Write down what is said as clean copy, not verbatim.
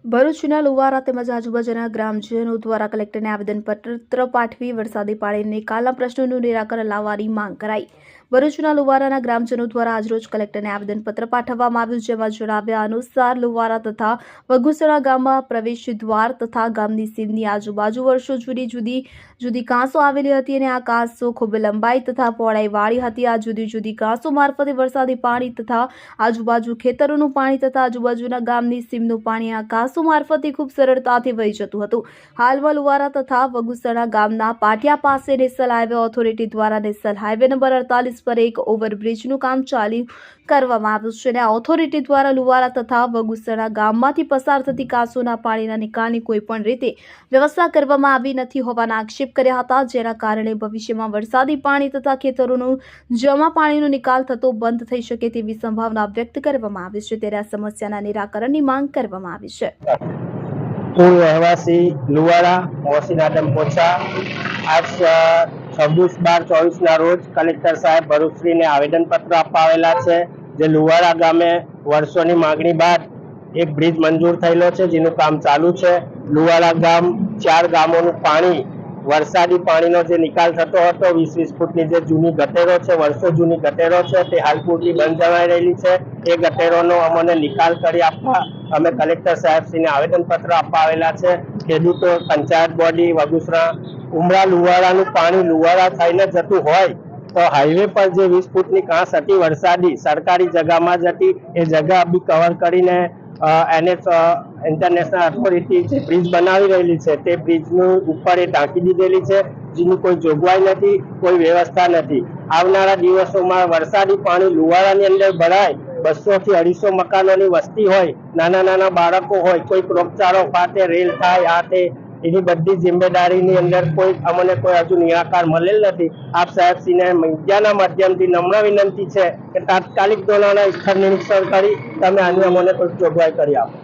ભરૂચના લુવારા તેમજ આજુબાજુના ગ્રામજનો દ્વારા કલેક્ટરને આવેદનપત્ર પાઠવી વરસાદી પાણી નિકાલના પ્રશ્નોનું નિરાકરણ લાવવાની માંગ કરાઈ। ભરૂચના લુવારાના ગ્રામજનો દ્વારા આજરોજ કલેક્ટરને આવેદનપત્ર પાઠવવામાં આવ્યું, જેમાં જણાવ્યા અનુસાર લુવારા તથા વગુસણા ગામમાં પ્રવેશ દ્વાર તથા ગામની સીમની આજુબાજુ વર્ષો જુદી જુદી કાંસો આવેલી હતી અને આ કાંસો ખૂબ લંબાઈ તથા પહોળાઈ વાળી હતી। આ જુદી જુદી કાંસો મારફતે વરસાદી પાણી તથા આજુબાજુ ખેતરોનું પાણી તથા આજુબાજુના ગામની સીમનું પાણી આ કાંસો મારફતે ખૂબ સરળતાથી વહી જતું હતું। હાલમાં લુવારા તથા વગુસણા ગામના પાટિયા પાસે નેશનલ હાઈવે ઓથોરિટી દ્વારા નેશનલ હાઈવે નંબર 48 પર એક ઓવરબ્રિજનું કામ ચાલુ કરવામાં આવ્યું છે અને આ ઓથોરિટી દ્વારા લુવારા તથા વગુસણા ગામમાંથી પસાર થતી કાંસોના પાણીના નિકાલની કોઈપણ રીતે વ્યવસ્થા કરવામાં આવી નથી હોવાના આક્ષેપ કર્યા હતા, જેના કારણે ભવિષ્યમાં વરસાદી પાણી તથા ખેતરોનું જમા પાણીનો નિકાલ થતો બંધ થઈ શકે તેવી સંભાવના વ્યક્ત કરવામાં આવી છે। ત્યારે આ સમસ્યાના નિરાકરણની માંગ કરવામાં આવી છે। પૂર્વ રહેવાસી લુવારા મોહસિન આદમ પોચા આજ 26/12/24 ના રોજ કલેક્ટર સાહેબ ભરૂચશ્રીને આવેદનપત્ર આપવા આવેલા છે। જે લુવારા ગામે વર્ષોની માંગણી બાદ એક બ્રિજ મંજૂર થયેલો છે, જેનું કામ ચાલુ છે। લુવારા ગામ 4 ગામોનું પાણી વરસાદી પાણીનો જે નિકાલ થતો હતો 20-20 ફૂટની જે જૂની ગટેરો છે, વર્ષો જૂની ગટેરો છે, તે હાલ પૂરતી બંધ જણાઈ રહેલી છે। એ ગટેરોનો અમને નિકાલ કરી આપવા અમે કલેક્ટર સાહેબશ્રીને આવેદનપત્ર આપવા આવેલા છે। ખેડૂતો, પંચાયત બોડી, વગુસણા, ઉમરા લુવારાનું પાણી લુવારા થઈને જતું હોય તો હાઈવે પર જે 20 ફૂટની કાંસ હતી વરસાદી સરકારી જગ્યામાં જ હતી, એ જગ્યા બી કવર કરીને NH ઇન્ટરનેશનલ ઓથોરિટી જે બ્રિજ બનાવી રહેલી છે તે બ્રિજનું ઉપર એ ઢાંકી દીધેલી છે, જેની કોઈ જોગવાઈ નથી, કોઈ વ્યવસ્થા નથી। આવનારા દિવસોમાં વરસાદી પાણી લુવારાની અંદર ભરાય, 200 થી 250 મકાનોની વસ્તી હોય, નાના નાના બાળકો હોય, કોઈક રોગચાળો ફાટે, રેલ થાય, આ તે એની બધી જિમ્મેદારીની અંદર અમને કોઈ હજુ નિરાકાર મળેલ નથી। આપ સાહેબશ્રીને મીડિયાના માધ્યમથી નમ્ર વિનંતી છે કે તાત્કાલિક ધોરણે સ્થળ નિરીક્ષણ કરી તમે આની અમને કોઈ જોગવાઈ કરી આપો।